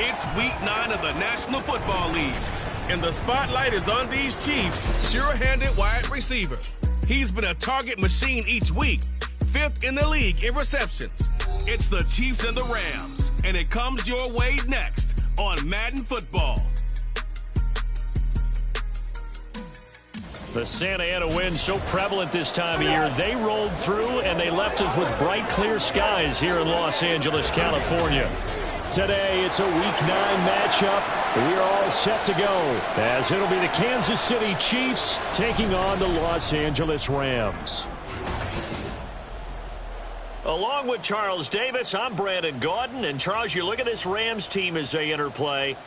It's week 9 of the National Football League, and the spotlight is on these Chiefs' sure-handed wide receiver. He's been a target machine each week, 5th in the league in receptions. It's the Chiefs and the Rams, and it comes your way next on Madden Football. The Santa Ana wind so prevalent this time of year. They rolled through, and they left us with bright, clear skies here in Los Angeles, California. Today, it's a Week 9 matchup. We're all set to go, as it'll be the Kansas City Chiefs taking on the Los Angeles Rams. Along with Charles Davis, I'm Brandon Gaudin. And, Charles, you look at this Rams team as they interplay.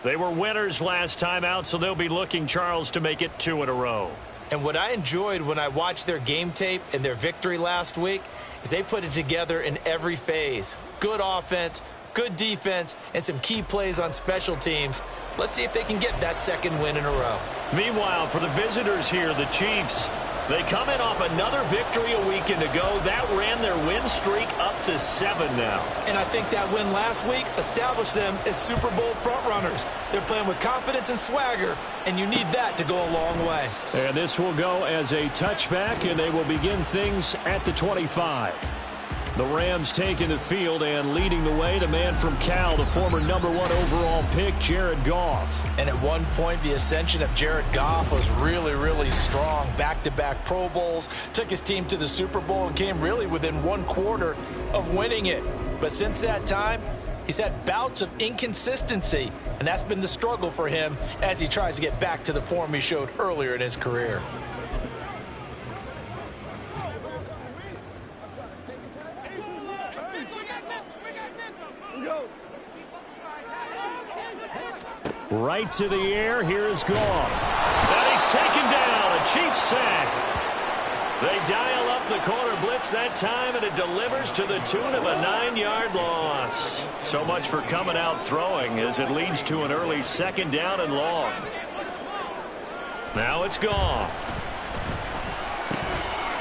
They were winners last time out, so they'll be looking, Charles, to make it 2 in a row. And what I enjoyed when I watched their game tape and their victory last week is they put it together in every phase. Good offense, good defense, and some key plays on special teams. Let's see if they can get that 2nd win in a row. Meanwhile, for the visitors here, the Chiefs, they come in off another victory a weekend ago. That ran their win streak up to 7 now. And I think that win last week established them as Super Bowl frontrunners. They're playing with confidence and swagger, and you need that to go a long way. And this will go as a touchback, and they will begin things at the 25. The Rams taking the field and leading the way, the man from Cal, the former #1 overall pick, Jared Goff. And at one point, the ascension of Jared Goff was really, really strong. Back-to-back Pro Bowls, took his team to the Super Bowl and came really within 1/4 of winning it. But since that time, he's had bouts of inconsistency, and that's been the struggle for him as he tries to get back to the form he showed earlier in his career. Right to the air, here is Goff. And he's taken down, a Chiefs sack. They dial up the corner blitz that time, and it delivers to the tune of a 9-yard loss. So much for coming out throwing, as it leads to an early 2nd down and long. Now it's Goff.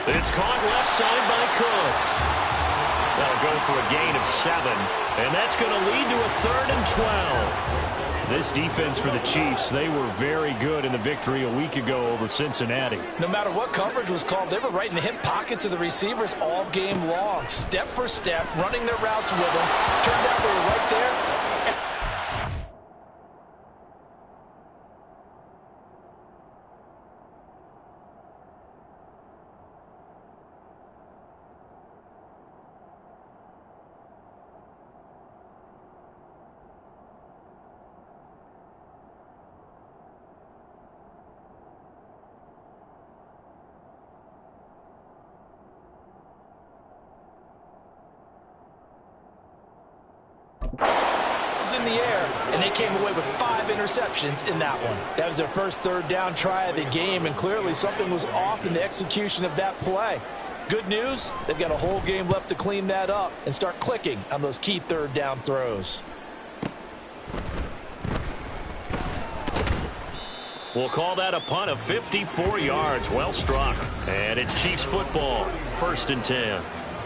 It's caught left side by Cooks. That'll go for a gain of 7, and that's going to lead to a 3rd and 12. This defense for the Chiefs, they were very good in the victory a week ago over Cincinnati. No matter what coverage was called, they were right in the hip pockets of the receivers all game long. Step for step, running their routes with them. Turned out they were right there. In the air, and they came away with 5 interceptions in that one. That was their first 3rd down try of the game, and clearly something was off in the execution of that play. Good news, they've got a whole game left to clean that up and start clicking on those key 3rd down throws. We'll call that a punt of 54 yards. Well struck. And it's Chiefs football. 1st and 10.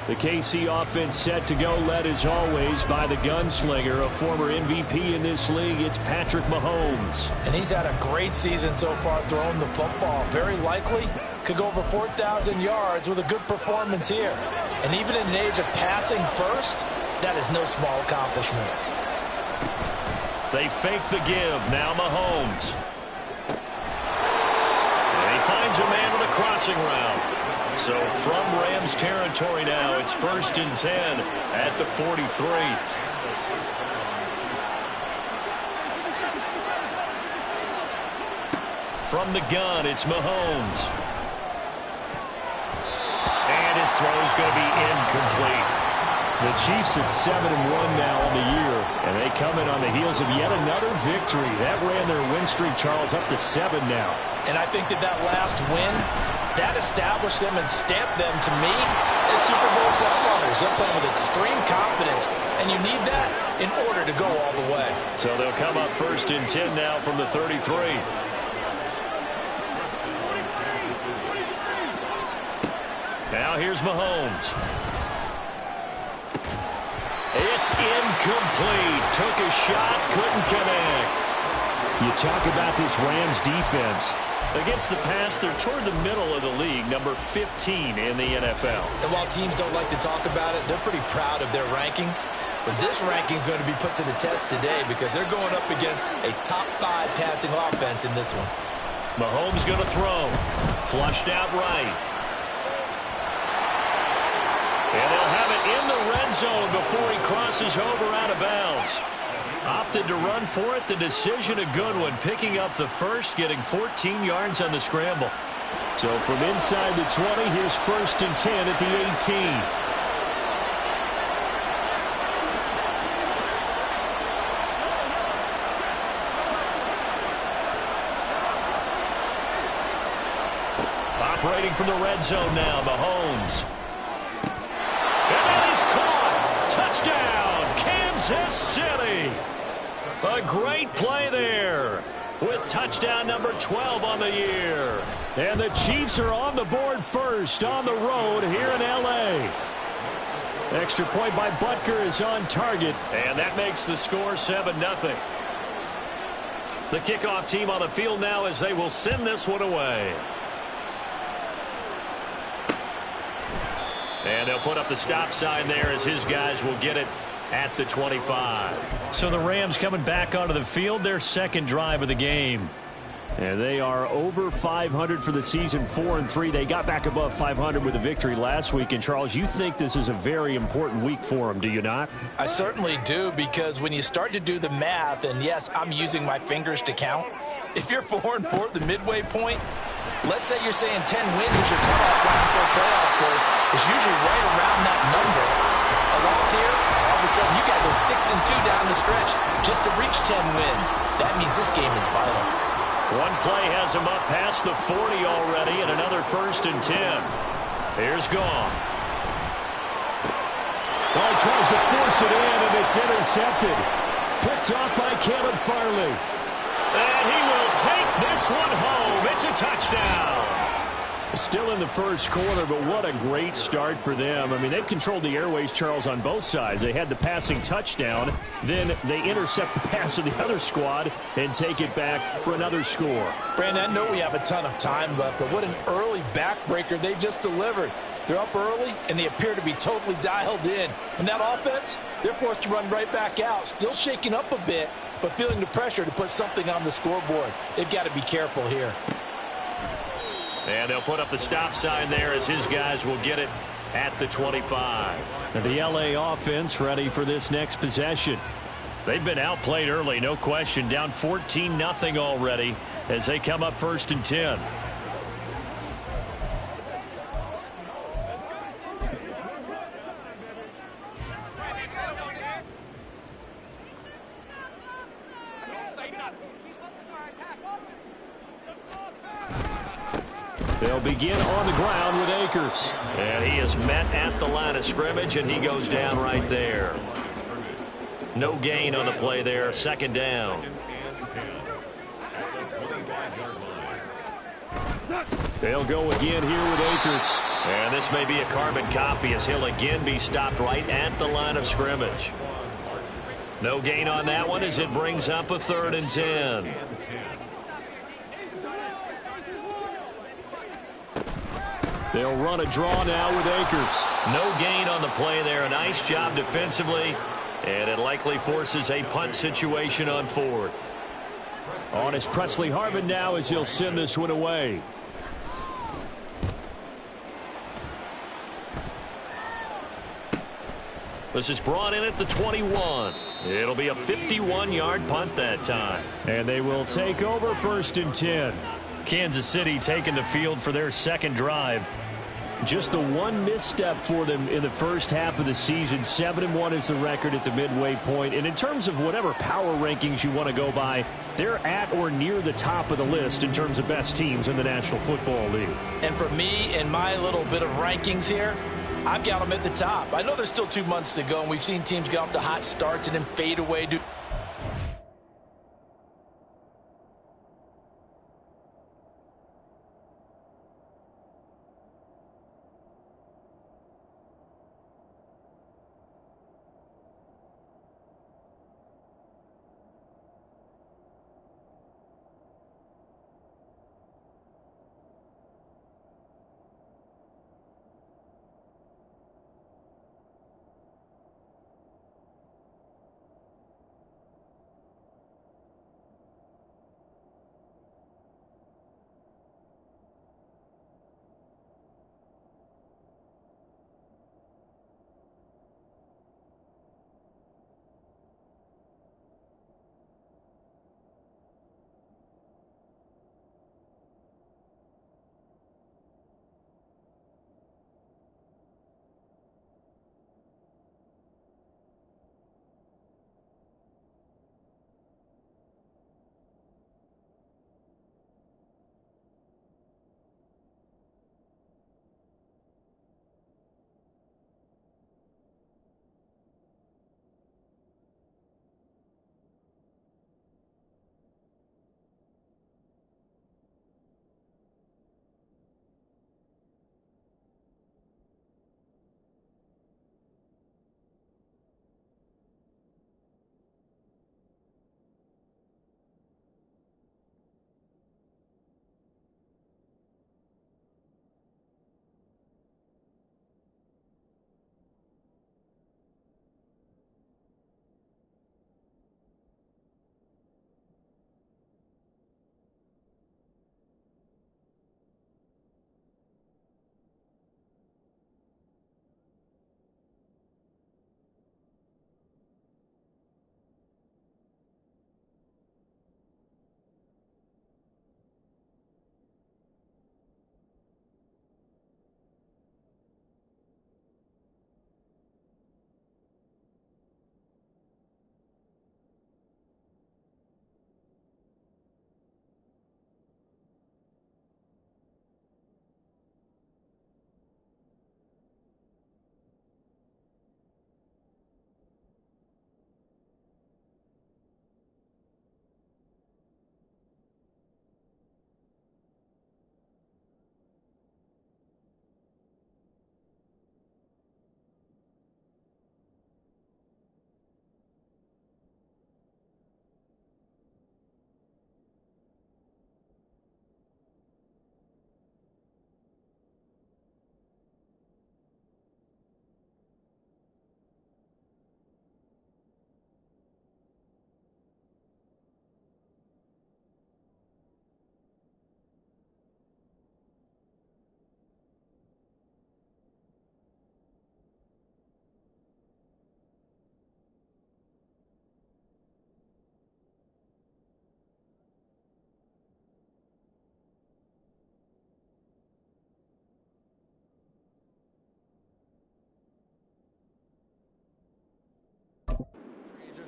The KC offense set to go, led as always by the gunslinger, a former MVP in this league. It's Patrick Mahomes. And he's had a great season so far throwing the football. Very likely could go over 4,000 yards with a good performance here. And even in an age of passing first, that is no small accomplishment. They fake the give. Now Mahomes. And he finds a man with a crossing route. So from Rams territory now, it's 1st and 10 at the 43. From the gun, it's Mahomes. And his throw is going to be incomplete. The Chiefs at 7-1 now on the year, and they come in on the heels of yet another victory. That ran their win streak, Charles, up to 7 now. And I think that last win, that established them and stamped them, to me, as Super Bowl frontrunners. They're playing with extreme confidence, and you need that in order to go all the way. So they'll come up 1st and 10 now from the 33. Now here's Mahomes. It's incomplete. Took a shot, couldn't connect. You talk about this Rams defense. Against the pass, they're toward the middle of the league, number 15 in the NFL. And while teams don't like to talk about it, they're pretty proud of their rankings. But this ranking is going to be put to the test today because they're going up against a top 5 passing offense in this one. Mahomes going to throw. Flushed out right. And they'll have it in the red zone before he crosses over out of bounds. Opted to run for it. The decision a good one. Picking up the first, getting 14 yards on the scramble. So from inside the 20, here's 1st and 10 at the 18. Operating from the red zone now, Mahomes. And then he's caught. Touchdown, Kansas City. A great play there with touchdown number 12 on the year. And the Chiefs are on the board first on the road here in L.A. Extra point by Butker is on target, and that makes the score 7-0. The kickoff team on the field now as they will send this one away. And they'll put up the stop sign there as his guys will get it at the 25. So the Rams coming back onto the field, their second drive of the game. And they are over 500 for the season, 4-3. They got back above 500 with a victory last week. And, Charles, you think this is a very important week for them, do you not? I certainly do, because when you start to do the math, and, yes, I'm using my fingers to count, if you're 4-4 at the midway point, let's say you're saying 10 wins is your cutoff line for a playoff berth, it's usually right around that number. A loss here, all of a sudden you got to go 6-2 down the stretch just to reach 10 wins. That means this game is vital. One play has him up past the 40 already, and another 1st and 10. Here's Goff. Well, he tries to force it in, and it's intercepted. Picked off by Caleb Farley. And he will take this one home. It's a touchdown. Still in the first quarter, but what a great start for them. I mean, they've controlled the airways, Charles, on both sides. They had the passing touchdown. Then they intercept the pass of the other squad and take it back for another score. Brandon, I know we have a ton of time left, but what an early backbreaker they just delivered. They're up early, and they appear to be totally dialed in. And that offense, they're forced to run right back out, still shaking up a bit, but feeling the pressure to put something on the scoreboard. They've got to be careful here. And they'll put up the stop sign there as his guys will get it at the 25. And the L.A. offense ready for this next possession. They've been outplayed early, no question. Down 14-0 already as they come up 1st and 10. They'll begin on the ground with Akers. And he is met at the line of scrimmage, and he goes down right there. No gain on the play there. 2nd down. They'll go again here with Akers. And this may be a carbon copy as he'll again be stopped right at the line of scrimmage. No gain on that one as it brings up a 3rd and 10. They'll run a draw now with Akers. No gain on the play there. A nice job defensively. And it likely forces a punt situation on 4th. On is Presley Harvin now as he'll send this one away. This is brought in at the 21. It'll be a 51-yard punt that time. And they will take over 1st and 10. Kansas City taking the field for their second drive. Just the one misstep for them in the first half of the season. 7-1 is the record at the midway point. And in terms of whatever power rankings you want to go by, they're at or near the top of the list in terms of best teams in the National Football League. And for me, in my little bit of rankings here, I've got them at the top. I know there's still 2 months to go, and we've seen teams get off to hot starts and then fade away.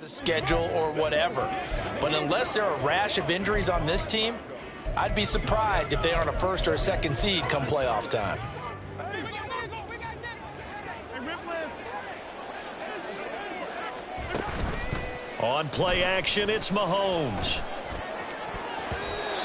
The schedule or whatever. But unless there are a rash of injuries on this team, I'd be surprised if they aren't a 1st or a 2nd seed come playoff time. On play action, it's Mahomes.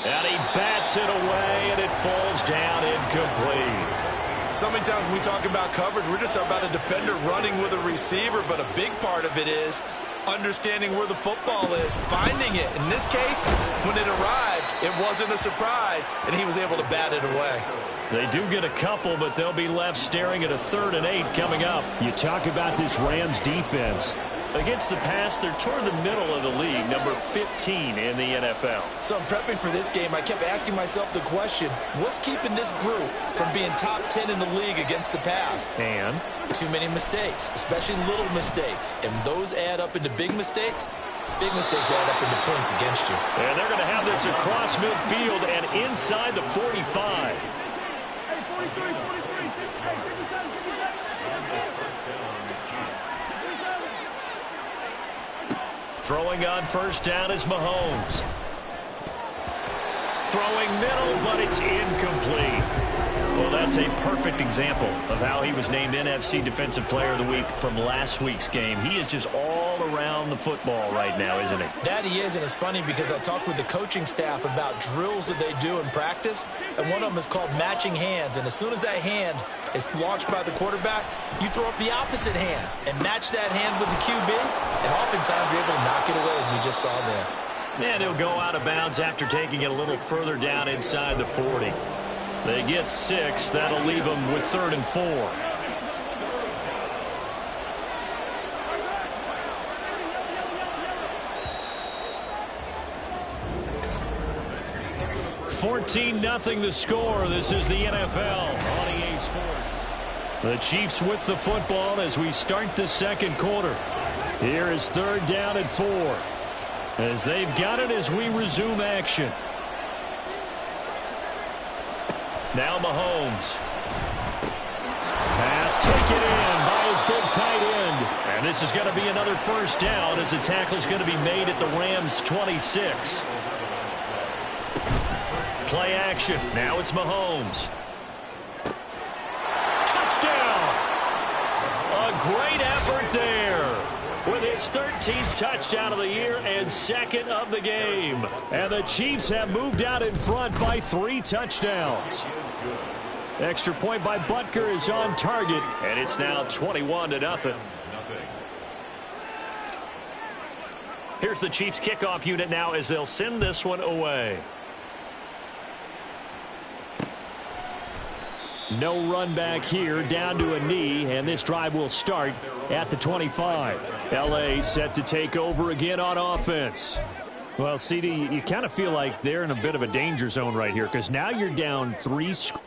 And he bats it away, and it falls down incomplete. so many times when we talk about coverage, we're just about a defender running with a receiver, but a big part of it is understanding where the football is, finding it. In this case, when it arrived, it wasn't a surprise, and he was able to bat it away. They do get a couple, but they'll be left staring at a 3rd and 8 coming up. You talk about this Rams defense. Against the pass, they're toward the middle of the league, number 15 in the NFL. So I'm prepping for this game. I kept asking myself the question, what's keeping this group from being top 10 in the league against the pass? And? Too many mistakes, especially little mistakes. And those add up into big mistakes. Big mistakes add up into points against you. And they're going to have this across midfield and inside the 45. Throwing on first down is Mahomes. Throwing middle, but it's incomplete. Well, that's a perfect example of how he was named NFC Defensive Player of the Week from last week's game. He is just all around the football right now, isn't he? That he is, and it's funny because I talked with the coaching staff about drills that they do in practice, and one of them is called matching hands. And as soon as that hand is launched by the quarterback, you throw up the opposite hand and match that hand with the QB, and oftentimes you're able to knock it away, as we just saw there. And he'll go out of bounds after taking it a little further down inside the 40. They get 6. That'll leave them with 3rd and 4. (14-0) the score. This is the NFL on EA Sports. The Chiefs with the football as we start the second quarter. Here is 3rd down and 4. As they've got it as we resume action. Now Mahomes. Pass taken in by his big tight end. And this is going to be another first down as the tackle's going to be made at the Rams' 26. Play action. Now it's Mahomes. Touchdown! A great effort there. With his 13th touchdown of the year and 2nd of the game. And the Chiefs have moved out in front by 3 touchdowns. Extra point by Butker is on target, and it's now 21-0. Here's the Chiefs kickoff unit now as they'll send this one away. No run back here, down to a knee, and this drive will start at the 25. L.A. set to take over again on offense. Well, CD, you kind of feel like they're in a bit of a danger zone right here because now you're down 3 scores.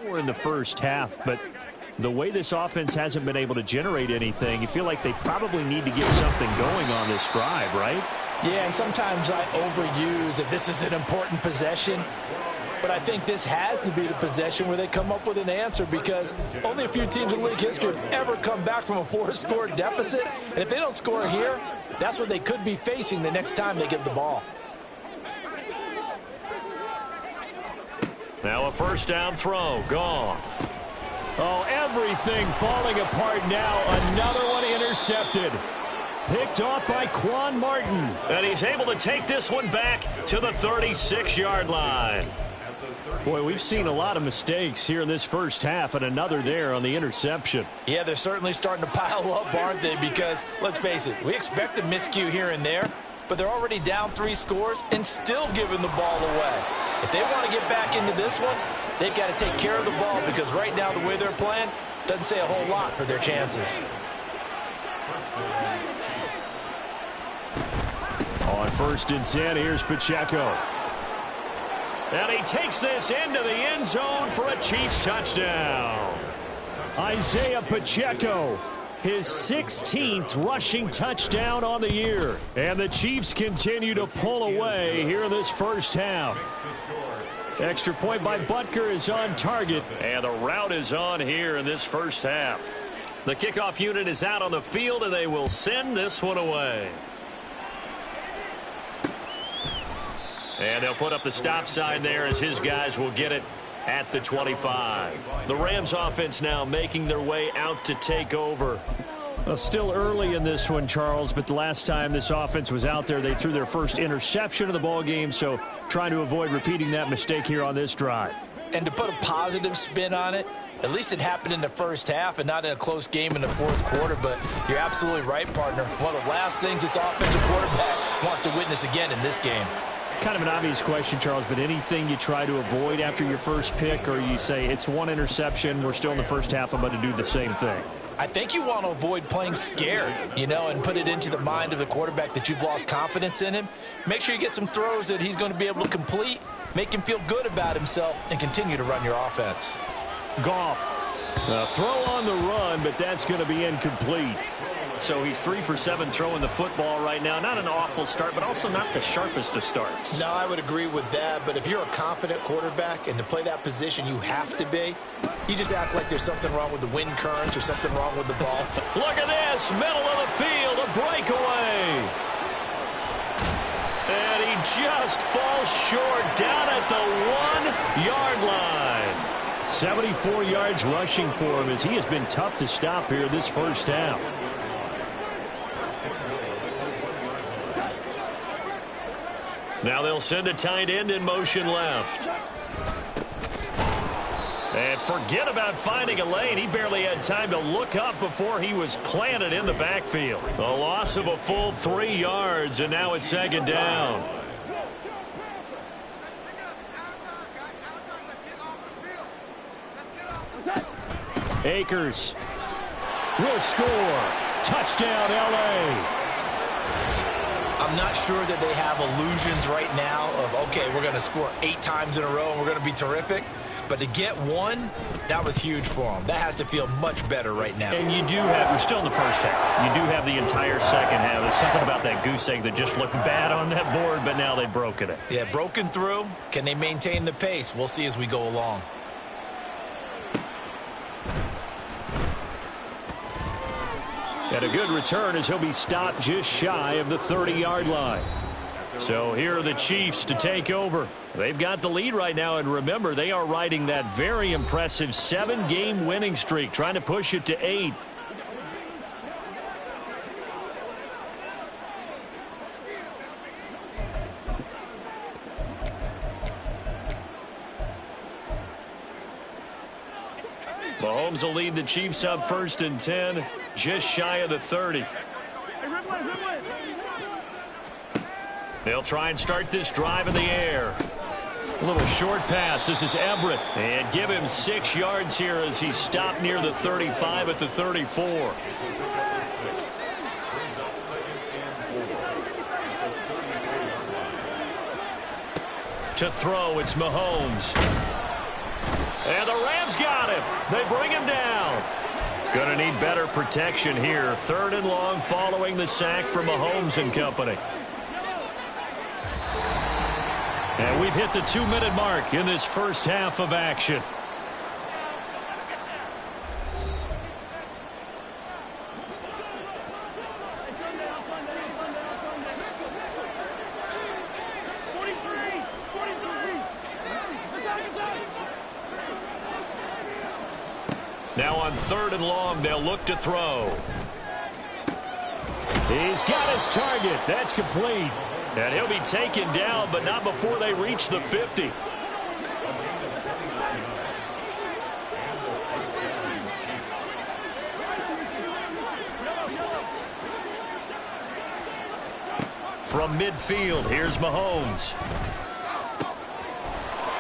we're in the first half, but the way this offense hasn't been able to generate anything, you feel like they probably need to get something going on this drive, right? Yeah, and sometimes I overuse if this is an important possession. But I think this has to be the possession where they come up with an answer, because only a few teams in league history have ever come back from a 4-score deficit. And if they don't score here, that's what they could be facing the next time they get the ball. Now a first down throw. Gone. Oh, everything falling apart now. Another one intercepted. Picked off by Quan Martin. And he's able to take this one back to the 36-yard line. Boy, we've seen a lot of mistakes here in this first half, and another there on the interception. Yeah, they're certainly starting to pile up, aren't they? Because, let's face it, we expect a miscue here and there, but they're already down 3 scores and still giving the ball away. If they want to get back into this one, they've got to take care of the ball, because right now the way they're playing doesn't say a whole lot for their chances. On 1st and 10, here's Pacheco. And he takes this into the end zone for a Chiefs touchdown. Isaiah Pacheco, his 16th rushing touchdown on the year. And the Chiefs continue to pull away here in this first half. Extra point by Butker is on target. And the route is on here in this first half. The kickoff unit is out on the field, and they will send this one away. And they'll put up the stop sign there as his guys will get it at the 25. The Rams offense now making their way out to take over. Well, still early in this one, Charles, but the last time this offense was out there, they threw their first interception of the ball game, so trying to avoid repeating that mistake here on this drive. And to put a positive spin on it, at least it happened in the first half and not in a close game in the fourth quarter, but you're absolutely right, partner. One of the last things this offensive quarterback wants to witness again in this game. Kind of an obvious question, Charles, but anything you try to avoid after your first pick, or you say it's one interception, we're still in the first half, I'm going to do the same thing? I think you want to avoid playing scared, and put it into the mind of the quarterback that you've lost confidence in him. Make sure you get some throws that he's going to be able to complete, make him feel good about himself, and continue to run your offense. Goff, a throw on the run, but that's going to be incomplete. So he's 3 for 7 throwing the football right now. Not an awful start, but also not the sharpest of starts. No, I would agree with that. But if you're a confident quarterback and to play that position you have to be, you just act like there's something wrong with the wind currents or something wrong with the ball. Look at this. Middle of the field. A breakaway. And he just falls short down at the 1-yard line. 74 yards rushing for him as he has been tough to stop here this first half. Now they'll send a tight end in motion left. And forget about finding a lane. He barely had time to look up before he was planted in the backfield. A loss of a full 3 yards, and now it's 2nd down. Akers will score. Touchdown, L.A. I'm not sure that they have illusions right now of, okay, we're going to score 8 times in a row and we're going to be terrific. But to get one, that was huge for them. That has to feel much better right now. And you're still in the first half. You do have the entire second half. There's something about that goose egg that just looked bad on that board, but now they've broken it. Yeah, broken through. Can they maintain the pace? We'll see as we go along. And a good return as he'll be stopped just shy of the 30-yard line. So here are the Chiefs to take over. They've got the lead right now, and remember, they are riding that very impressive 7-game winning streak, trying to push it to 8. Mahomes will lead the Chiefs up 1st and 10, just shy of the 30. They'll try and start this drive in the air. A little short pass. This is Everett. And give him 6 yards here as he's stopped near the 35 at the 34. To throw, it's Mahomes. And the Rams got him. They bring him down. Going to need better protection here. 3rd and long following the sack from Mahomes and company. And we've hit the 2-minute mark in this first half of action. Now on 3rd and long, they'll look to throw. He's got his target. That's complete. And he'll be taken down, but not before they reach the 50. From midfield, here's Mahomes.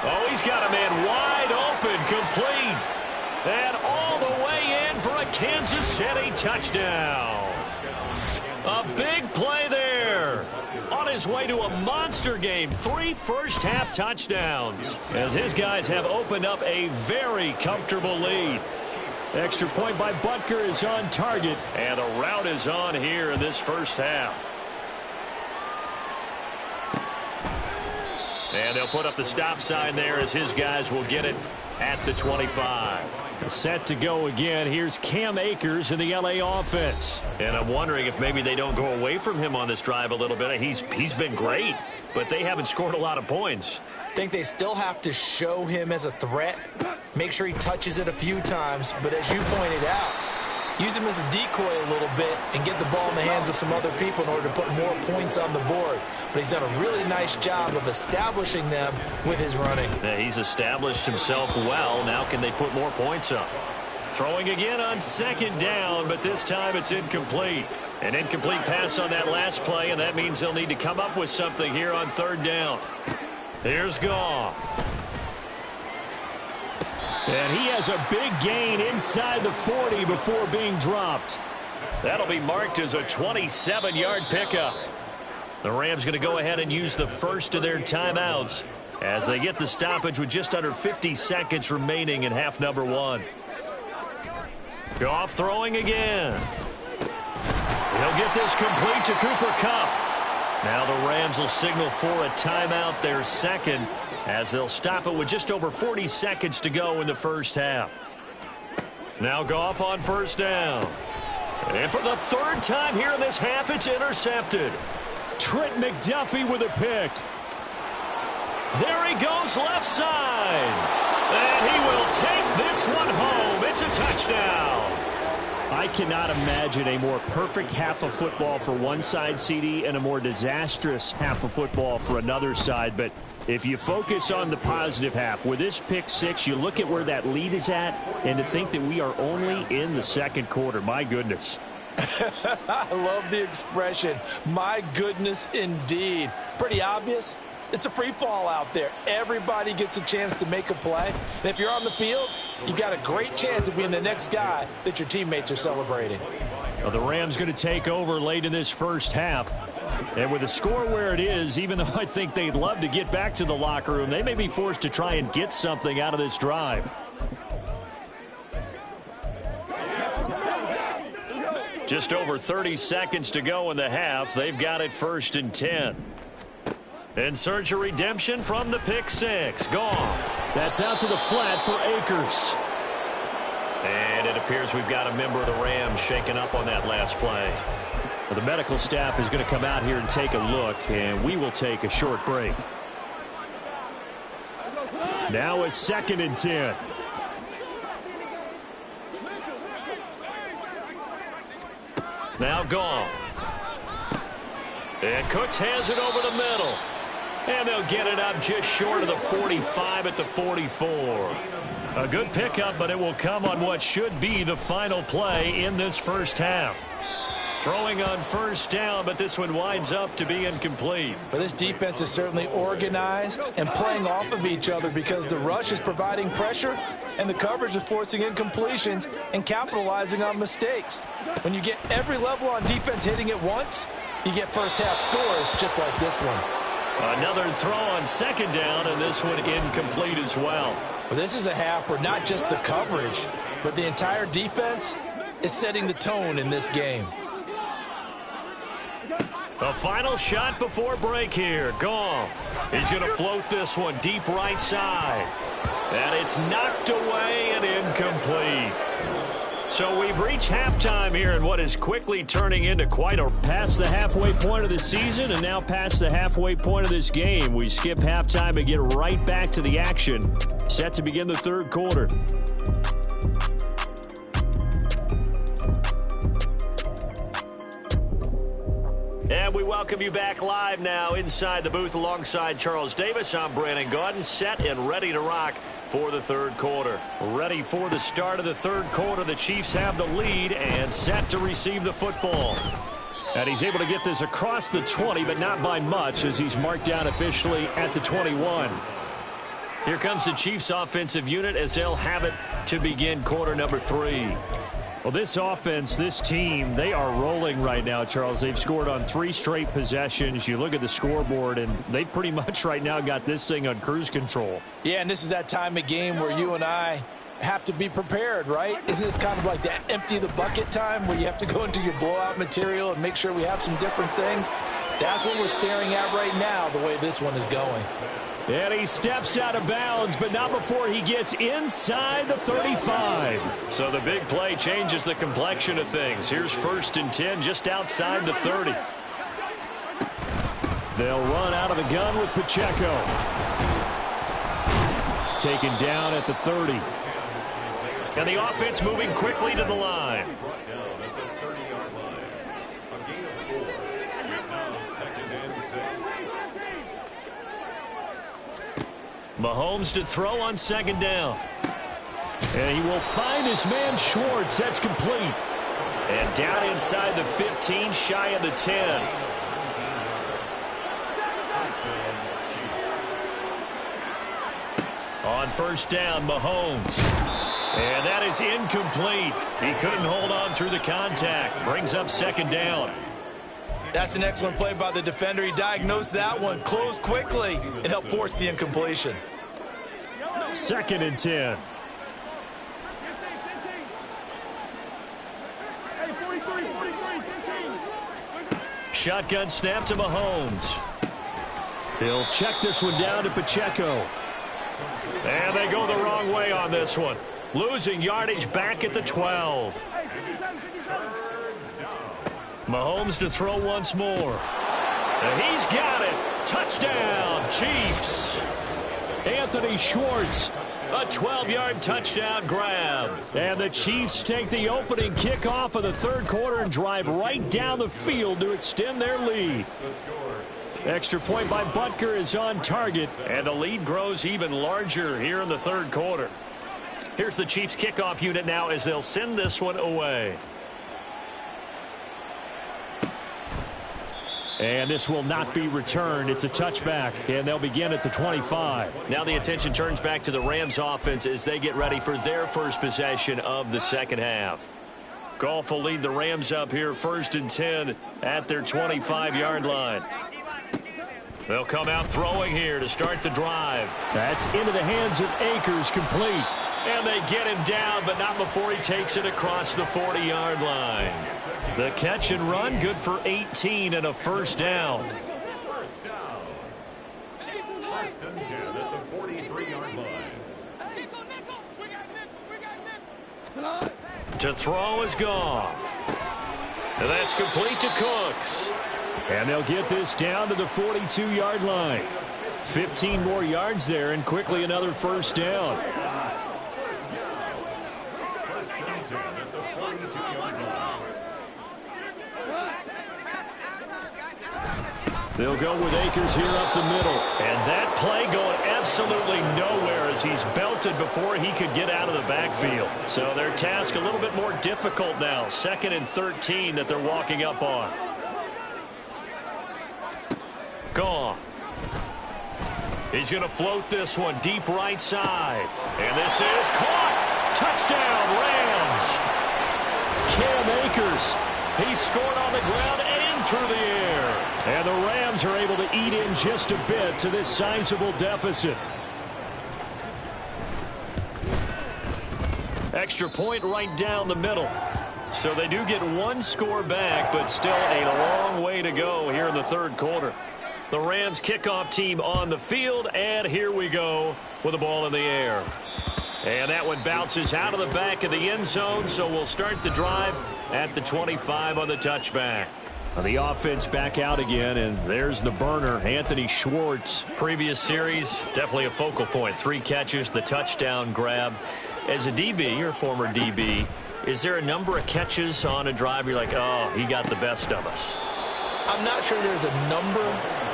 Oh, he's got a man wide open, complete. And all the way in for a Kansas City touchdown. A big play there. On his way to a monster game, 3 first-half touchdowns. As his guys have opened up a very comfortable lead. Extra point by Butker is on target. And the route is on here in this first half. And they'll put up the stop sign there as his guys will get it at the 25. Set to go again. Here's Cam Akers in the L.A. offense. And I'm wondering if maybe they don't go away from him on this drive a little bit. He's been great, but they haven't scored a lot of points. I think they still have to show him as a threat. Make sure he touches it a few times. But as you pointed out, use him as a decoy a little bit and get the ball in the hands of some other people in order to put more points on the board. But he's done a really nice job of establishing them with his running. Yeah, he's established himself well. Now can they put more points up? Throwing again on 2nd down, but this time it's incomplete. An incomplete pass on that last play, and that means they'll need to come up with something here on 3rd down. Here's Goff. And he has a big gain inside the 40 before being dropped. That'll be marked as a 27-yard pickup. The Rams going to go ahead and use the first of their timeouts as they get the stoppage with just under 50 seconds remaining in half number 1. Goff throwing again. He'll get this complete to Cooper Kupp. Now the Rams will signal for a timeout, their second, as they'll stop it with just over 40 seconds to go in the first half. Now Goff on 1st down. And for the 3rd time here in this half, it's intercepted. Trent McDuffie with a pick. There he goes left side. And he will take this one home. It's a touchdown. I cannot imagine a more perfect half of football for one side, CD, and a more disastrous half of football for another side. But if you focus on the positive half, with this pick 6, you look at where that lead is at, and to think that we are only in the 2nd quarter. My goodness. I love the expression. My goodness, indeed. Pretty obvious. It's a free fall out there. Everybody gets a chance to make a play. And if you're on the field, you've got a great chance of being the next guy that your teammates are celebrating. Well, the Rams going to take over late in this first half. And with the score where it is, even though I think they'd love to get back to the locker room, they may be forced to try and get something out of this drive. Just over 30 seconds to go in the half. They've got it 1st and 10. In search of redemption from the pick 6. Goff. That's out to the flat for Akers. And it appears we've got a member of the Rams shaken up on that last play. Well, the medical staff is going to come out here and take a look, and we will take a short break. Now a 2nd and 10. Now Goff. And Cooks has it over the middle. And they'll get it up just short of the 45 at the 44. A good pickup, but it will come on what should be the final play in this first half. Throwing on 1st down, but this one winds up to be incomplete. But this defense is certainly organized and playing off of each other because the rush is providing pressure and the coverage is forcing incompletions and capitalizing on mistakes. When you get every level on defense hitting at once, you get first half scores just like this one. Another throw on 2nd down, and this one incomplete as well. Well, this is a half where not just the coverage, but the entire defense is setting the tone in this game. The final shot before break here. Goff. He's going to float this one deep right side. And it's knocked away and incomplete. So we've reached halftime here in what is quickly turning into quite a past the halfway point of the season and now past the halfway point of this game. We skip halftime and get right back to the action. Set to begin the third quarter. And we welcome you back live now inside the booth alongside Charles Davis. I'm Brandon Gaudin, set and ready to rock for the third quarter. Ready for the start of the third quarter. The Chiefs have the lead and set to receive the football. And he's able to get this across the 20, but not by much as he's marked down officially at the 21. Here comes the Chiefs offensive unit as they'll have it to begin quarter number 3. Well, this offense, this team, they are rolling right now, Charles. They've scored on 3 straight possessions. You look at the scoreboard, and they pretty much right now got this thing on cruise control. Yeah, and this is that time of game where you and I have to be prepared, right? Isn't this kind of like that empty the bucket time where you have to go into your blowout material and make sure we have some different things? That's what we're staring at right now, the way this one is going. And he steps out of bounds, but not before he gets inside the 35. So the big play changes the complexion of things. Here's 1st and 10 just outside the 30. They'll run out of the gun with Pacheco. Taken down at the 30. And the offense moving quickly to the line. Mahomes to throw on 2nd down. And he will find his man Schwartz. That's complete. And down inside the 15, shy of the 10. On 1st down, Mahomes. And that is incomplete. He couldn't hold on through the contact. Brings up 2nd down. That's an excellent play by the defender. He diagnosed that one, closed quickly, and helped force the incompletion. 2nd and 10. Shotgun snap to Mahomes. He'll check this one down to Pacheco. And they go the wrong way on this one. Losing yardage back at the 12. Mahomes to throw once more. And he's got it. Touchdown, Chiefs. Anthony Schwartz, a 12-yard touchdown grab. And the Chiefs take the opening kickoff of the third quarter and drive right down the field to extend their lead. Extra point by Butker is on target, and the lead grows even larger here in the third quarter. Here's the Chiefs kickoff unit now as they'll send this one away. And this will not be returned. It's a touchback, and they'll begin at the 25. Now the attention turns back to the Rams offense as they get ready for their first possession of the second half. Goff will lead the Rams up here 1st and 10 at their 25-yard line. They'll come out throwing here to start the drive. That's into the hands of Akers, complete. And they get him down, but not before he takes it across the 40-yard line. The catch and run, good for 18 and a 1st down. 1st and 10 at the 43-yard line. To throw is Goff. And that's complete to Cooks. And they'll get this down to the 42-yard line. 15 more yards there, and quickly another 1st down. They'll go with Akers here up the middle. And that play going absolutely nowhere as he's belted before he could get out of the backfield. So their task a little bit more difficult now. 2nd and 13 that they're walking up on. Goff. He's going to float this one deep right side. And this is caught. Touchdown, Rams. Cam Akers. He scored on the ground and through the air. And the Rams are able to eat in just a bit to this sizable deficit. Extra point right down the middle. So they do get one score back, but still a long way to go here in the third quarter. The Rams kickoff team on the field, and here we go with the ball in the air. And that one bounces out of the back of the end zone, so we'll start the drive at the 25 on the touchback. The offense back out again, and there's the burner, Anthony Schwartz. Previous series, definitely a focal point. 3 catches, the touchdown grab. As a DB, or former DB, is there a number of catches on a drive you're like, oh, he got the best of us? I'm not sure there's a number,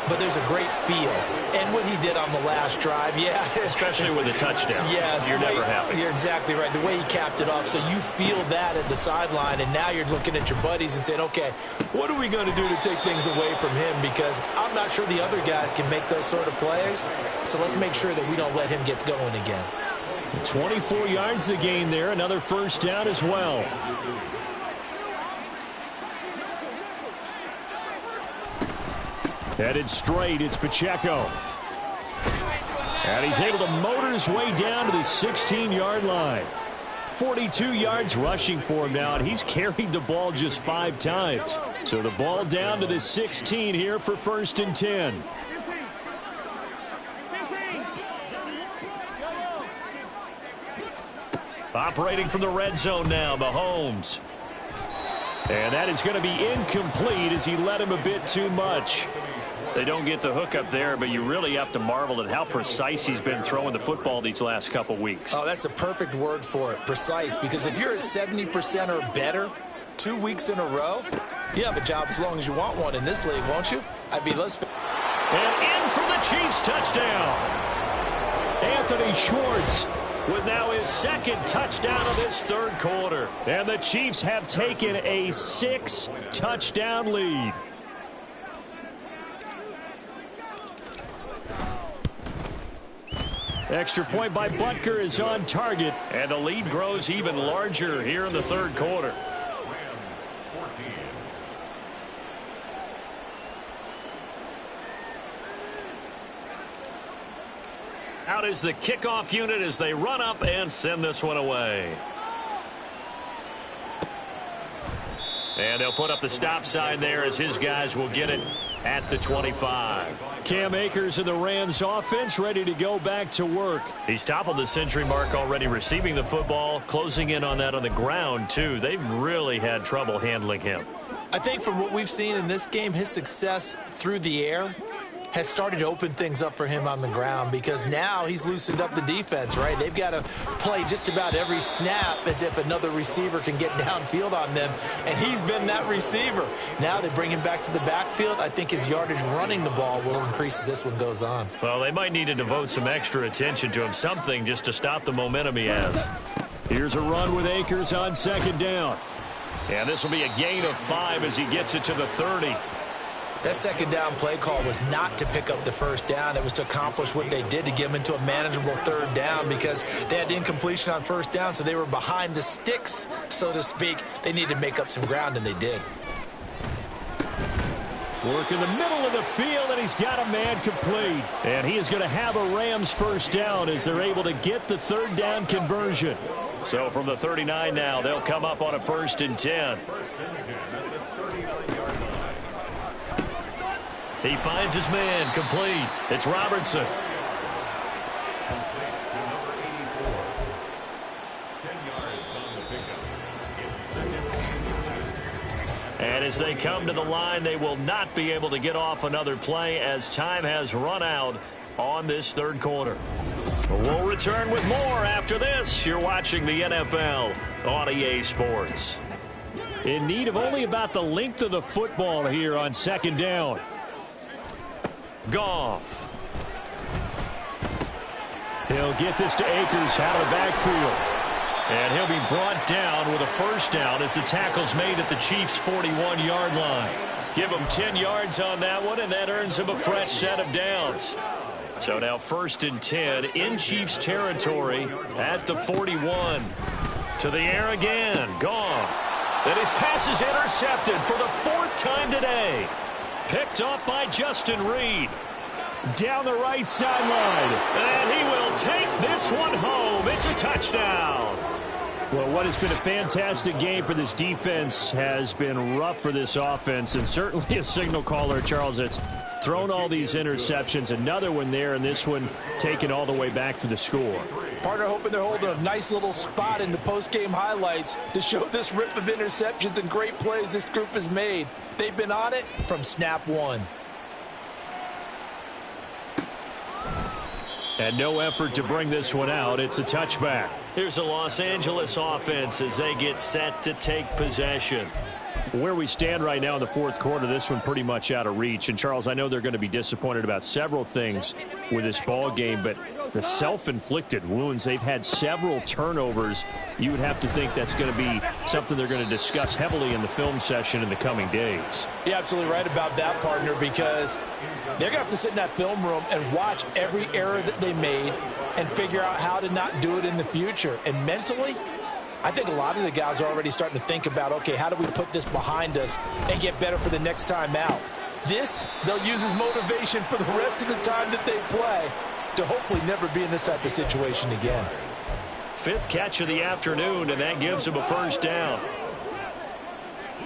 but there's a great feel. And what he did on the last drive, yeah. Especially with a touchdown. Yes. You're never happy. You're exactly right. The way he capped it off, so you feel that at the sideline, and now you're looking at your buddies and saying, okay, what are we going to do to take things away from him? Because I'm not sure the other guys can make those sort of plays. So let's make sure that we don't let him get going again. 24 yards to gain there. Another first down as well. Headed straight, it's Pacheco. And he's able to motor his way down to the 16-yard line. 42 yards rushing for him now, and he's carried the ball just 5 times. So the ball down to the 16 here for 1st and 10. Operating from the red zone now, Mahomes. And that is going to be incomplete as he led him a bit too much. They don't get the hook up there, but you really have to marvel at how precise he's been throwing the football these last couple weeks. Oh, that's the perfect word for it, precise. Because if you're at 70% or better 2 weeks in a row, you have a job as long as you want one in this league, won't you? And in for the Chiefs touchdown. Anthony Schwartz with now his 2nd touchdown of this third quarter. And the Chiefs have taken a 6-touchdown lead. Extra point by Butker is on target, and the lead grows even larger here in the third quarter. Out is the kickoff unit as they run up and send this one away. And they'll put up the stop sign there as his guys will get it at the 25. Cam Akers and the Rams offense ready to go back to work. He's toppled the century mark already receiving the football, closing in on that on the ground, too. They've really had trouble handling him. I think from what we've seen in this game, his success through the air has started to open things up for him on the ground, because now he's loosened up the defense, right? They've got to play just about every snap as if another receiver can get downfield on them, and he's been that receiver. Now they bring him back to the backfield. I think his yardage running the ball will increase as this one goes on. Well, they might need to devote some extra attention to him, something just to stop the momentum he has. Here's a run with Akers on 2nd down. And this will be a gain of 5 as he gets it to the 30. That 2nd down play call was not to pick up the 1st down. It was to accomplish what they did, to get them into a manageable 3rd down, because they had incompletion on 1st down, so they were behind the sticks, so to speak. They needed to make up some ground, and they did. Work in the middle of the field, and he's got a man complete. And he is going to have a Rams 1st down as they're able to get the 3rd down conversion. So from the 39 now, they'll come up on a 1st and 10. He finds his man complete. It's Robertson. And as they come to the line, they will not be able to get off another play as time has run out on this third quarter. We'll return with more after this. You're watching the NFL on EA Sports. In need of only about the length of the football here on 2nd down. Goff. He'll get this to Akers out of the backfield. And he'll be brought down with a 1st down as the tackle's made at the Chiefs' 41-yard line. Give him 10 yards on that one, and that earns him a fresh set of downs. So now 1st and 10 in Chiefs territory at the 41. To the air again. Goff. And his pass is intercepted for the 4th time today. Picked up by Justin Reed. Down the right sideline. And he will take this one home. It's a touchdown. Well, what has been a fantastic game for this defense has been rough for this offense, and certainly a signal caller, Charles, that's thrown all these interceptions. Another one there, and this one taken all the way back for the score. Partner hoping they're holding a nice little spot in the post-game highlights to show this rip of interceptions and great plays this group has made. They've been on it from snap one. And no effort to bring this one out. It's a touchback. Here's the Los Angeles offense as they get set to take possession. Where we stand right now in the fourth quarter, this one pretty much out of reach. And, Charles, I know they're going to be disappointed about several things with this ball game, but the self-inflicted wounds, they've had several turnovers. You would have to think that's going to be something they're going to discuss heavily in the film session in the coming days. You're absolutely right about that, partner, because they're going to have to sit in that film room and watch every error that they made and figure out how to not do it in the future. And mentally, I think a lot of the guys are already starting to think about, okay, how do we put this behind us and get better for the next time out? This, they'll use as motivation for the rest of the time that they play to hopefully never be in this type of situation again. Fifth catch of the afternoon, and that gives him a first down.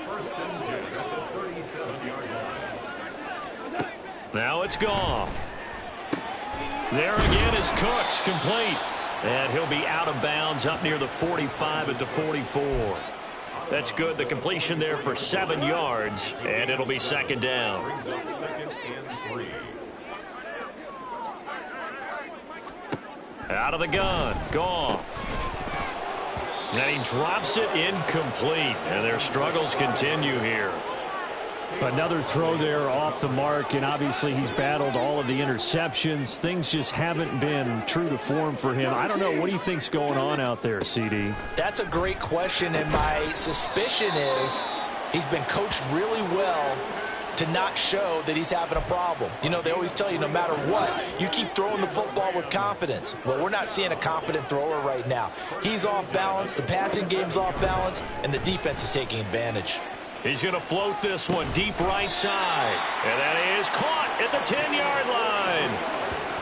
First and 10 at the 37-yard line. Now it's Goff. There again is Cooks, complete. And he'll be out of bounds up near the 45 at the 44. That's good. The completion there for 7 yards, and it'll be second down. Brings up second and 3. Out of the gun, Goff. And he drops it incomplete, and their struggles continue here. Another throw there off the mark, and obviously he's battled all of the interceptions. Things just haven't been true to form for him. I don't know. What do you think's going on out there, CD? That's a great question, and my suspicion is he's been coached really well to not show that he's having a problem. You know, they always tell you no matter what, you keep throwing the football with confidence. Well, we're not seeing a confident thrower right now. He's off balance, the passing game's off balance, and the defense is taking advantage. He's going to float this one deep right side. And that is caught at the 10-yard line.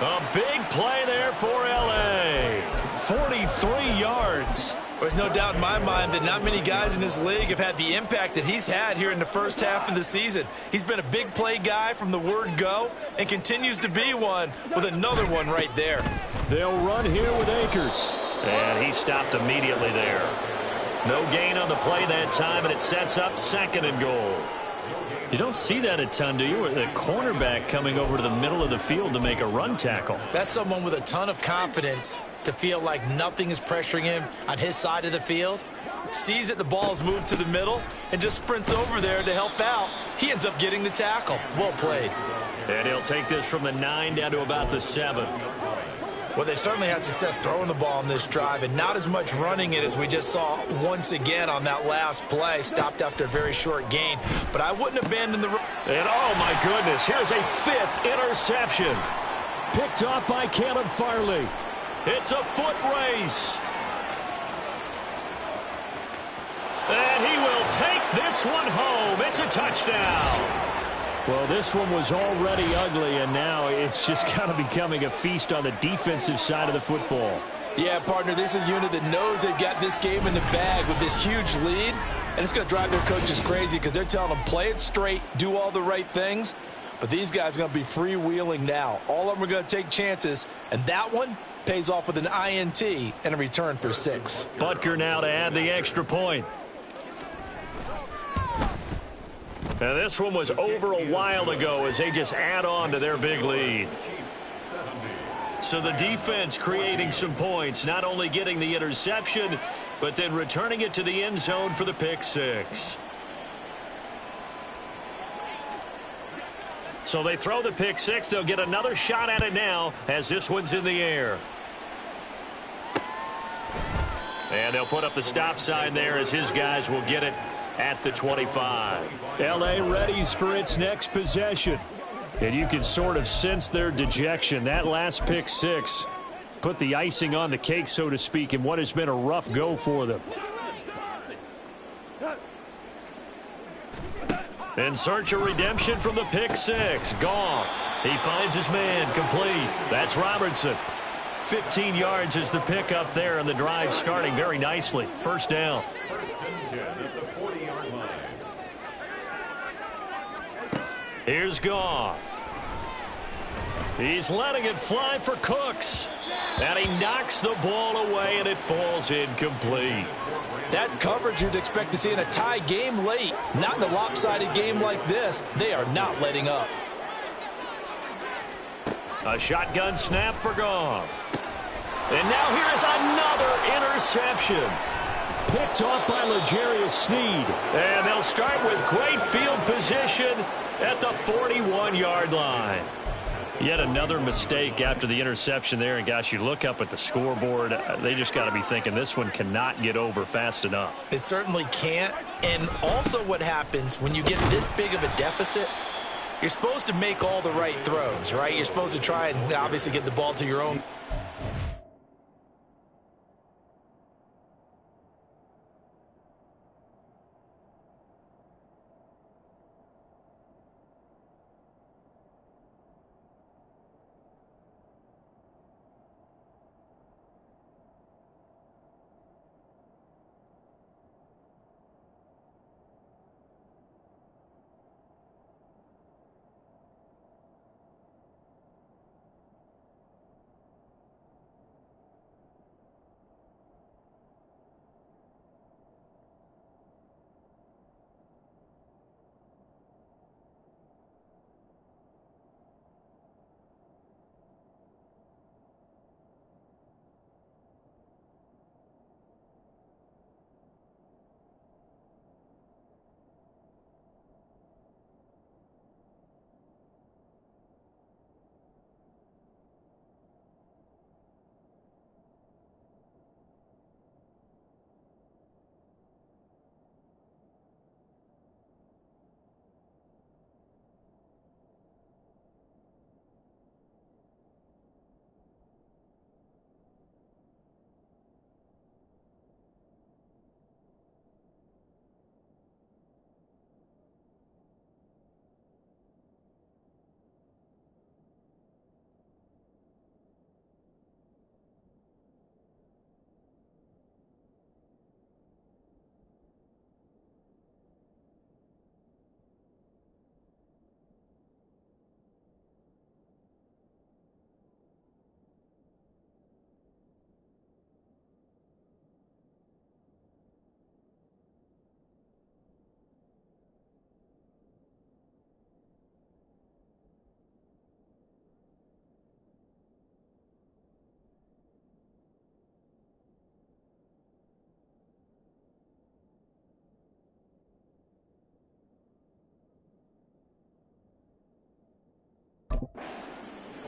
A big play there for L.A. 43 yards. There's no doubt in my mind that not many guys in this league have had the impact that he's had here in the first half of the season. He's been a big play guy from the word go and continues to be one with another one right there. They'll run here with Akers. And he stopped immediately there. No gain on the play that time, and it sets up second and goal. You don't see that a ton, do you? With a cornerback coming over to the middle of the field to make a run tackle. That's someone with a ton of confidence to feel like nothing is pressuring him on his side of the field. Sees that the ball is moved to the middle and just sprints over there to help out. He ends up getting the tackle. Well played. And he'll take this from the 9 down to about the 7. Well, they certainly had success throwing the ball on this drive and not as much running it as we just saw once again on that last play. Stopped after a very short gain. But I wouldn't abandon the run. And oh my goodness, here's a 5th interception. Picked off by Caleb Farley. It's a foot race. And he will take this one home. It's a touchdown. Well, this one was already ugly, and now it's just kind of becoming a feast on the defensive side of the football. Yeah, partner, this is a unit that knows they've got this game in the bag with this huge lead, and it's going to drive their coaches crazy because they're telling them play it straight, do all the right things, but these guys are going to be freewheeling now. All of them are going to take chances, and that one pays off with an INT and a return for 6. Butker now to add the extra point. Now, this one was over a while ago as they just add on to their big lead. So the defense creating some points, not only getting the interception, but then returning it to the end zone for the pick 6. So they throw the pick 6. They'll get another shot at it now as this one's in the air. And they'll put up the stop sign there as his guys will get it at the 25. L.A. readies for its next possession. And you can sort of sense their dejection. That last pick 6 put the icing on the cake, so to speak, in what has been a rough go for them. In search of redemption from the pick 6. Goff. He finds his man complete. That's Robertson. 15 yards is the pickup there, and the drive starting very nicely. First down. First and 10 at the 40-yard line. Here's Goff. He's letting it fly for Cooks. And he knocks the ball away, and it falls incomplete. That's coverage you'd expect to see in a tie game late. Not in a lopsided game like this. They are not letting up. A shotgun snap for Goff. And now here is another interception. Picked off by L'Jarius Sneed. And they'll start with great field position at the 41-yard line. Yet another mistake after the interception there. And, gosh, you look up at the scoreboard. They just got to be thinking this one cannot get over fast enough. It certainly can't. And also what happens when you get this big of a deficit, you're supposed to make all the right throws, right? You're supposed to try and obviously get the ball to your own.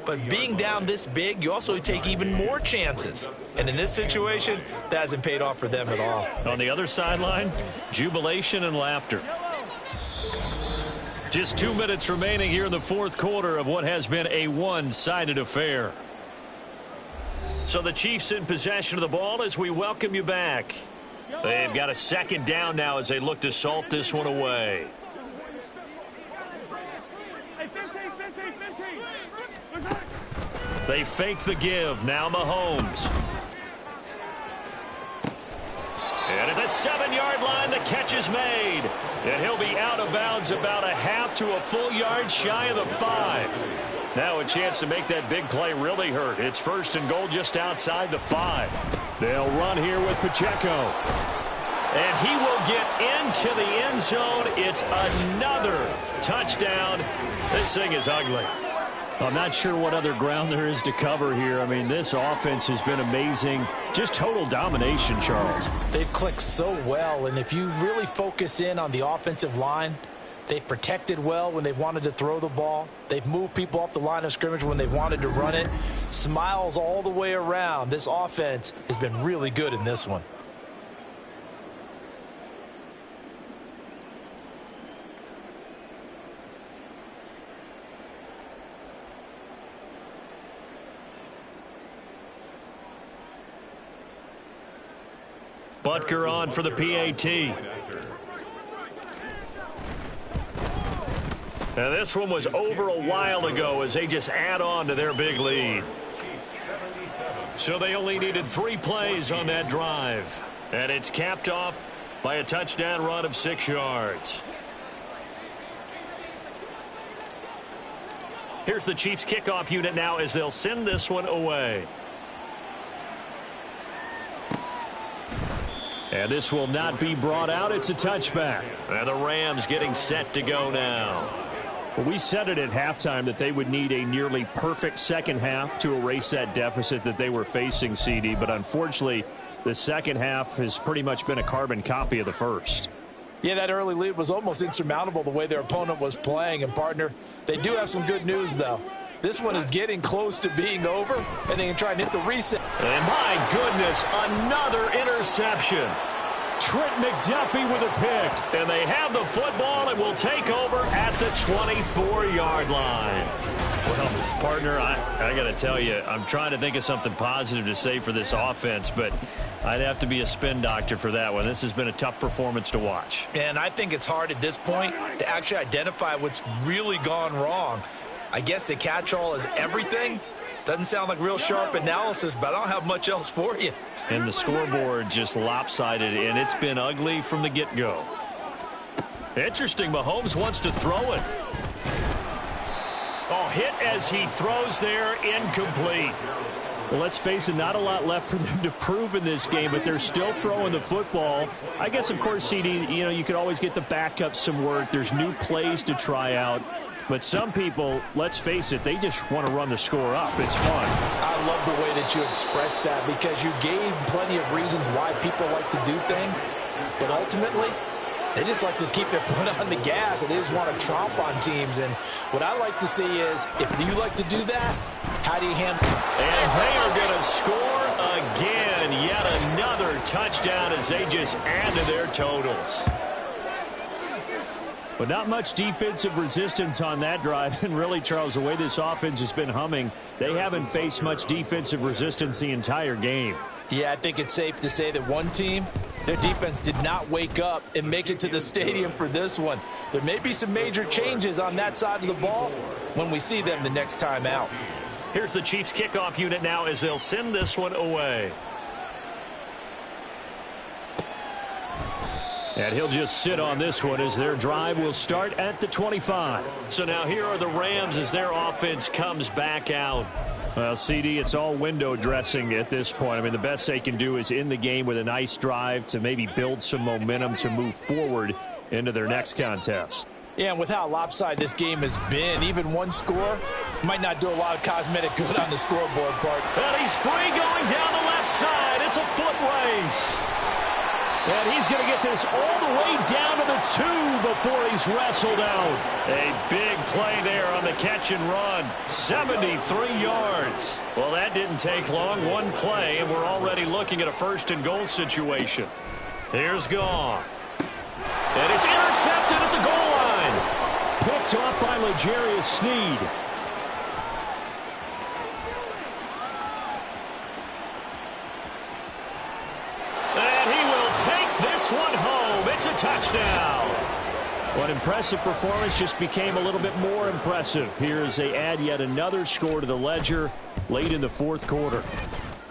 But being down this big, you also take even more chances. And in this situation, that hasn't paid off for them at all. On the other sideline, jubilation and laughter. Just 2 minutes remaining here in the fourth quarter of what has been a one-sided affair. So the Chiefs in possession of the ball as we welcome you back. They've got a second down now as they look to salt this one away. They fake the give. Now Mahomes. And at the 7-yard line, the catch is made. And he'll be out of bounds about a half to a full yard shy of the 5. Now a chance to make that big play really hurt. It's first and goal just outside the 5. They'll run here with Pacheco. And he will get into the end zone. It's another touchdown. This thing is ugly. I'm not sure what other ground there is to cover here. I mean, this offense has been amazing. Just total domination, Charles. They've clicked so well, and if you really focus in on the offensive line, they've protected well when they've wanted to throw the ball. They've moved people off the line of scrimmage when they've wanted to run it. Smiles all the way around. This offense has been really good in this one. Butker on for the PAT. Now this one was over a while ago as they just add on to their big lead. So they only needed 3 plays on that drive. And it's capped off by a touchdown run of 6 yards. Here's the Chiefs kickoff unit now as they'll send this one away. And this will not be brought out. It's a touchback. And the Rams getting set to go now. Well, we said it at halftime that they would need a nearly perfect second half to erase that deficit that they were facing, CD. But unfortunately, the second half has pretty much been a carbon copy of the first. Yeah, that early lead was almost insurmountable the way their opponent was playing. And, partner, they do have some good news, though. This one is getting close to being over, and they can try and hit the reset. And, my goodness, another interception. Trent McDuffie with a pick. And they have the football and will take over at the 24-yard line. Well, partner, I got to tell you, I'm trying to think of something positive to say for this offense, but I'd have to be a spin doctor for that one. This has been a tough performance to watch. And I think it's hard at this point to actually identify what's really gone wrong. I guess the catch-all is everything. Doesn't sound like real sharp analysis, but I don't have much else for you. And the scoreboard just lopsided, and it's been ugly from the get-go. Interesting, Mahomes wants to throw it. Oh, hit as he throws there, incomplete. Well, let's face it, not a lot left for them to prove in this game, but they're still throwing the football. I guess, of course, CD, you could always get the backup some work. There's new plays to try out. But some people, let's face it, they just want to run the score up. It's fun. I love the way that you expressed that because you gave plenty of reasons why people like to do things. But ultimately, they just like to keep their foot on the gas, and they just want to tromp on teams. And what I like to see is, if you like to do that, how do you handle it? And they are going to score again. Yet another touchdown as they just add to their totals. But not much defensive resistance on that drive. And really, Charles, the way this offense has been humming, they haven't faced much defensive resistance the entire game. Yeah, I think it's safe to say that one team, their defense did not wake up and make it to the stadium for this one. There may be some major changes on that side of the ball when we see them the next time out. Here's the Chiefs kickoff unit now as they'll send this one away. And he'll just sit on this one as their drive will start at the 25. So now here are the Rams as their offense comes back out. Well, CD, it's all window dressing at this point. I mean, the best they can do is end the game with a nice drive to maybe build some momentum to move forward into their next contest. Yeah, and with how lopsided this game has been, even one score might not do a lot of cosmetic good on the scoreboard part. And he's free going down the left side. It's a foot race. And he's going to get this all the way down to the 2 before he's wrestled out. A big play there on the catch and run. 73 yards. Well, that didn't take long. One play, and we're already looking at a 1st and goal situation. Here's Goff. And it's intercepted at the goal line. Picked off by L'Jarius Sneed. One home. It's a touchdown. What impressive performance just became a little bit more impressive. Here as they add yet another score to the ledger late in the 4th quarter.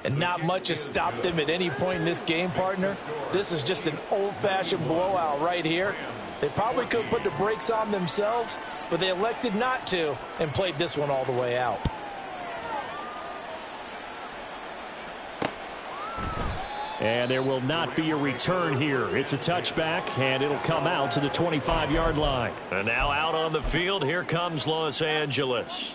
And not much has stopped them at any point in this game, partner. This is just an old-fashioned blowout right here. They probably could have put the brakes on themselves, but they elected not to and played this one all the way out. And there will not be a return here. It's a touchback, and it'll come out to the 25-yard line. And now out on the field, here comes Los Angeles.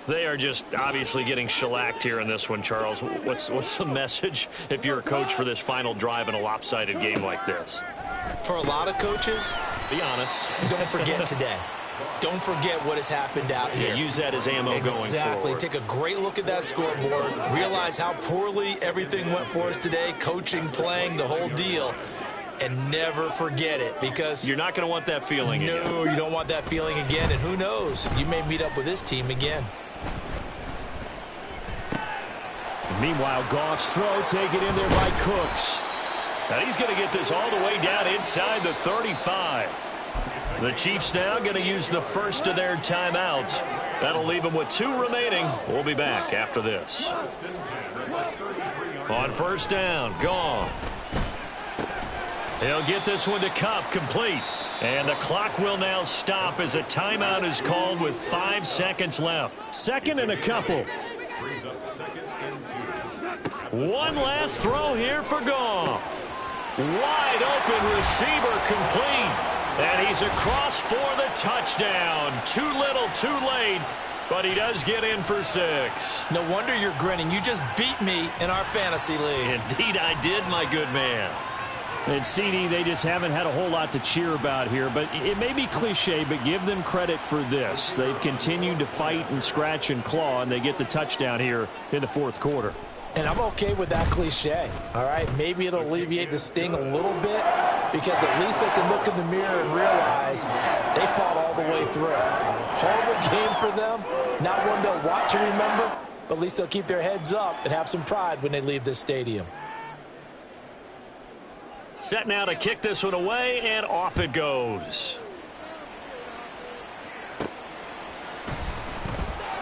They are just obviously getting shellacked here in this one, Charles. What's the message if you're a coach for this final drive in a lopsided game like this? For a lot of coaches, be honest. Don't forget today. Don't forget what has happened out here. Yeah, use that as ammo going forward. Exactly. Take a great look at that scoreboard. Realize how poorly everything went for us today. Coaching, playing, the whole deal. And never forget it, because you're not going to want that feeling again. No, you don't want that feeling again. And who knows? You may meet up with this team again. Meanwhile, Goff's throw taken in there by Cooks. And he's going to get this all the way down inside the 35. The Chiefs now going to use the first of their timeouts That'll leave him with 2 remaining. We'll be back after this. On first down, Goff. He'll get this one to Kupp, complete. And the clock will now stop as a timeout is called with 5 seconds left. 2nd and a couple. One last throw here for Goff. Wide open receiver, complete. And he's across for the touchdown. Too little, too late. But he does get in for 6. No wonder you're grinning. You just beat me in our fantasy league. Indeed I did, my good man. And CD, they just haven't had a whole lot to cheer about here. But it may be cliche, but give them credit for this. They've continued to fight and scratch and claw, and they get the touchdown here in the 4th quarter. And I'm okay with that cliche, all right? Maybe it'll alleviate the sting a little bit because at least they can look in the mirror and realize they fought all the way through. Horrible game for them, not one they'll want to remember, but at least they'll keep their heads up and have some pride when they leave this stadium. Set now to kick this one away, and off it goes.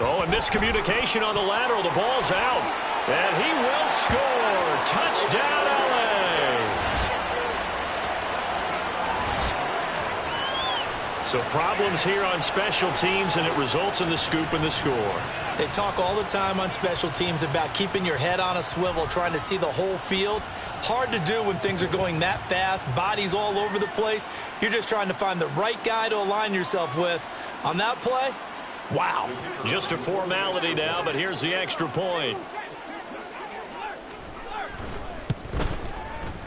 Oh, and miscommunication on the lateral. The ball's out. And he will score. Touchdown, LA. So problems here on special teams, and it results in the scoop and the score. They talk all the time on special teams about keeping your head on a swivel, trying to see the whole field. Hard to do when things are going that fast, bodies all over the place. You're just trying to find the right guy to align yourself with. On that play, wow. Just a formality now, but here's the extra point.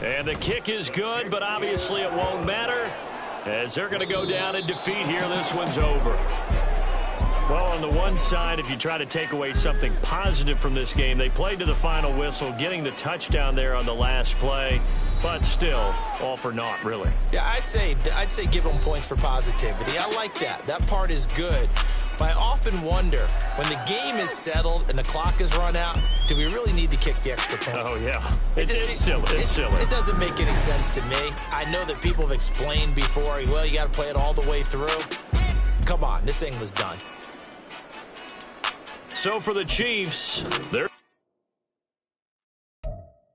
And the kick is good, but obviously it won't matter as they're going to go down in defeat here. This one's over. Well, on the one side, if you try to take away something positive from this game, they played to the final whistle, getting the touchdown there on the last play, but still, all for naught, really. Yeah, I'd say give them points for positivity. I like that. That part is good. But I often wonder, when the game is settled and the clock is run out, do we really need to kick the extra point? Oh, yeah. It's silly. It's silly. It doesn't make any sense to me. I know that people have explained before, well, you got to play it all the way through. Come on, this thing was done. So for the Chiefs, they're